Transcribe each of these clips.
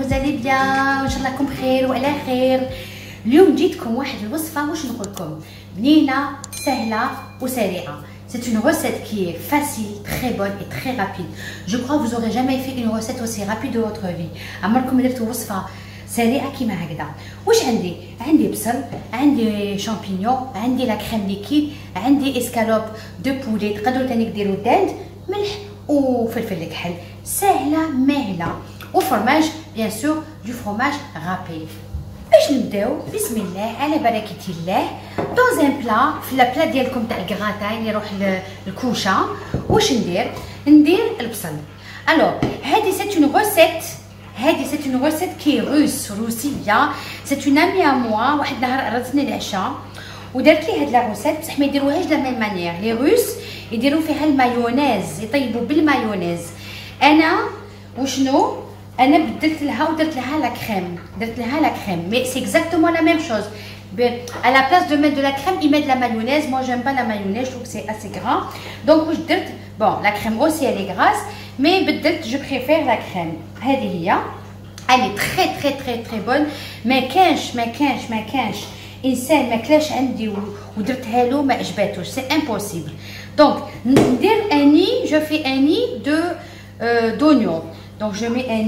vous allez bien؟ إن شاء الله راكم بخير وعلى خير. اليوم جيتكم واحد الوصفة واش نقول لكم بنينة سهلة وسريعة. C'est une recette qui est facile, très bonne et très rapide. Je crois que vous n'aurez jamais fait une recette aussi rapide de votre vie. عمركم درتوا وصفة سريعة كيما هكذا. واش عندي؟ عندي بصل، عندي شامبينيون، عندي لا كريم ليكيد، عندي اسكالوب دو بولي، تقدروا تاني ديروا داند، ملح وفلفل الكحل. سهلة ماهلة. وفرماج بيان سور دو فرماج رابي. باش نبداو بسم الله على بركة الله. دون ان بلا في لا ديالكم تاع الكغاتاي يروح الكوشه. واش ندير البصل. الوغ هذه سيت اون روسيت، هذه سيت اون روسيت كي روسيه. سيت اون امي ا موا واحد النهار عرضتني العشاء ودارت لي هاد لا روسيت، بصح ما يديروهاش لا ميم مانيير. لي روس يديروا فيها المايونيز، يطيبوا بالمايونيز. انا وشنو انا بدلت لها ودرت لها لا كريم، درت لها لا كريم مي سي اكزاكتومون لا ميم شوز. à la place de mettre de la crème, ils mettent de la mayonnaise. Moi, j'aime pas la mayonnaise, je trouve que c'est assez gras. Donc, bon, la crème aussi, elle est grasse, mais je préfère la crème. Elle est très, très, très, très bonne. Mais ما كانش إنسان ما كلاش عندي ودرتها له ما عجباتوش. C'est impossible. Donc, ندير أني, je fais un nid d'oignon. Donc, je mets un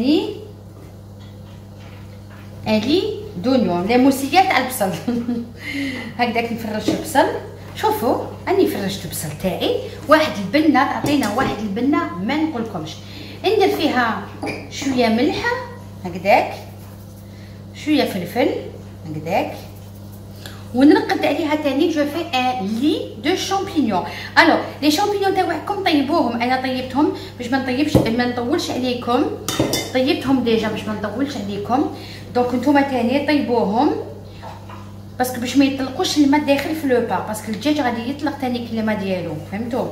lit d'oignon. لي موسيات على البصل. هكذاك نفرش البصل. شوفوا اني فرشت البصل تاعي. واحد البنه تعطينا واحد البنه ما نقولكمش. ندير فيها شويه ملح هكذاك، شويه فلفل هكذاك، ونرقد عليها تاني. جو في ان لي دو شامبينيون. الوغ لي شامبينيون تاعكم طيبوهم، انا طيبتهم باش ما نطولش عليكم. طيبتهم ديجا باش ما نطولش عليكم. دونك نتوما تاني طيبوهم باسكو باش ما يطلقوش الماء داخل في لو با، باسكو الدجاج غادي يطلق تاني الماء ديالو، فهمتوا؟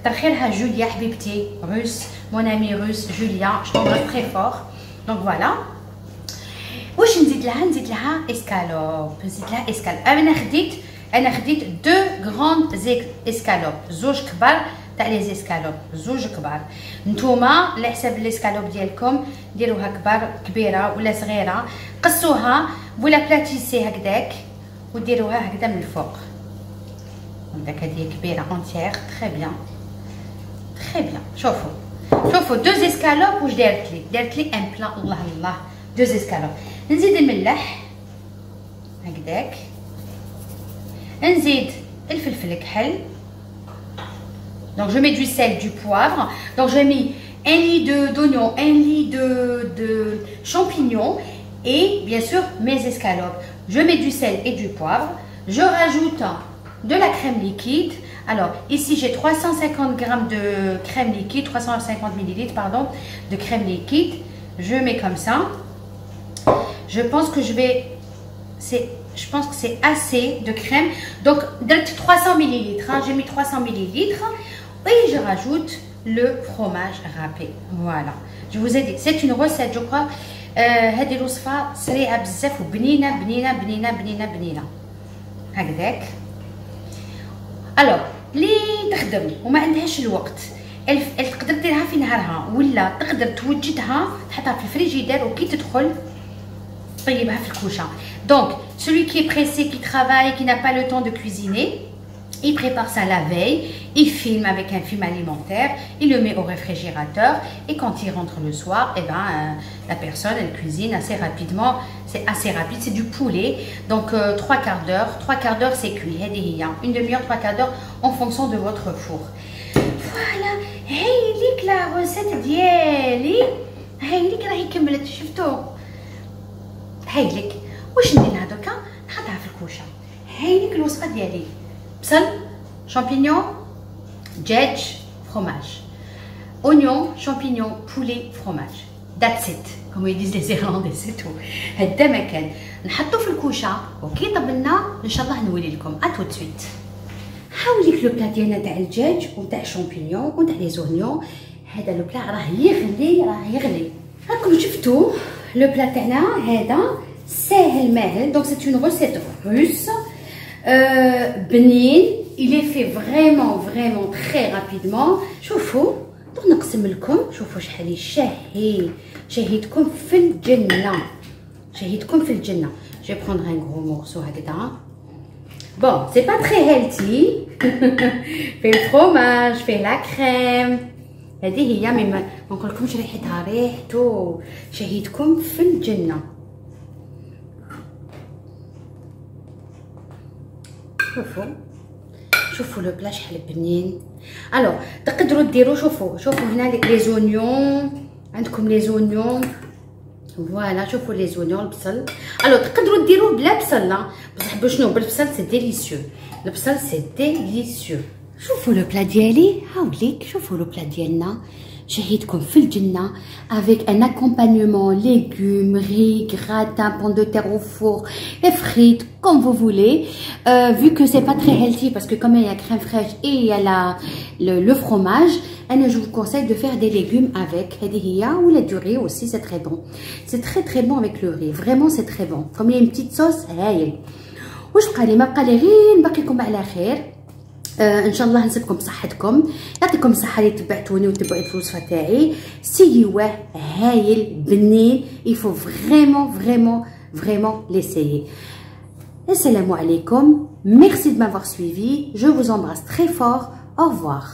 كتر خيرها جوليا حبيبتي روس، مون امي روس جوليا، جو تونغ تري فور. دونك فوالا. واش نزيد لها؟ نزيد لها اسكالوب. انا خديت دو غروند اسكالوب، زوج كبار تاع لي اسكالوب، زوج كبار. نتوما على حساب الاسكالوب ديالكم ديروها كبيره ولا صغيره، قصوها ولا بلاتيسي هكذاك وديروها هكذا من الفوق. هكذاك هذه كبيره اونتيير. تري بيان تري بيان. شوفوا دو اسكالوب واش دارت لي ان بلا. الله الله. دو اسكالوب. نزيد الملح هكذاك، نزيد الفلفل الكحل. Donc je mets du sel, du poivre. Donc j'ai mis un lit d'oignon, un lit de champignons et bien sûr mes escalopes. Je mets du sel et du poivre. Je rajoute de la crème liquide. Alors ici j'ai 350 g de crème liquide, 350 ml pardon, de crème liquide. Je mets comme ça. Je pense que c'est assez de crème. Donc 300 ml. Hein, j'ai mis 300 ml. Et je rajoute le fromage râpé. Voilà. Je vous ai dit, c'est une recette, je crois. هذه الوصفة سريعة بزاف وبنينة بنينة بنينة بنينة بنينة. هكذاك. الوغ اللي تخدم وما عندهاش الوقت تقدر ديرها في نهارها، ولا تقدر توجدها تحطها في الفريجيدير وكي تدخل طيبها في الكوشه. Donc celui qui est pressé, qui travaille, qui n'a pas le temps de cuisiner, il prépare ça la veille, il filme avec un film alimentaire, il le met au réfrigérateur et quand il rentre le soir, eh ben, la personne elle cuisine assez rapidement. C'est assez rapide, c'est du poulet, donc 3/4 d'heure c'est cuit. Une demi-heure, 3/4 d'heure en fonction de votre four. Voilà, هايليك la recette ديالي. هايليك راهي كملت. شفتوا؟ هايليك. واش ندير لها دركا؟ نحطها في الكوشه. هايليك الوصفه ديالي. بصل، شامبينيون، دجاج، فروماج. اونيون، شامبينيون، بولي، فروماج. That's it. Comme ils disent les Irlandais, c'est tout. هدا ما كان. نحطو في الكوشه وكي طبلنا ان شاء الله نولي لكم. ا تو سويت. حاوليك لو بلا ديالنا تاع الدجاج وتاع الشامبينيون وتاع لي زونيون. هذا لو بلا راه يغلي. راكم شفتوا لو بلا تاعنا هذا ساهل ماهل. Donc c'est une recette russe. بنين. Il est fait vraiment très rapidement. شوفوا نقسم لكم شوفوا شحال شهي شهيتكم في الجنه شهيتكم في الجنه. Je vais prendre un gros morceau هكذا. Bon, c'est pas très healthy. فيه الفرomage فيه لا كريم. هذه هي ما نقولكمش ريحتها ريحته شهيتكم في الجنه. شوفوا لو بلا شحال بنين. الوغ تقدروا ديروا شوفوا هنا لي زونيون، عندكم لي زونيون فوالا. شوفوا لي زونيون البصل. الوغ تقدروا ديروه بلا بصل لا، بصح بشنو بالبصل سي ديليسيو. البصل سي ديليسيو. شوفوا لو بلا ديالي هاوليك. شوفوا لو بلا ديالنا شهيتكم في الجنة avec un accompagnement légumes, riz, gratin, pommes de terre au four et frites comme vous voulez. Vu que c'est pas très healthy parce que comme il y a crème fraîche et il y a le fromage, je vous conseille de faire des légumes avec ou du riz aussi, c'est très bon. C'est très bon avec le riz, vraiment c'est très bon. Comme il y a une petite sauce, هايل. واش بقى لي؟ ما بقى لي غير نبقيكم على خير. ان شاء الله نسيبكم بصحتكم، يعطيكم الصحه اللي تبعتوني وتبعوا الوصفه تاعي. سيواه هايل بنين، il faut vraiment l'essayer. Assalamu alaikum, merci de m'avoir suivi, je vous embrasse très fort, au revoir.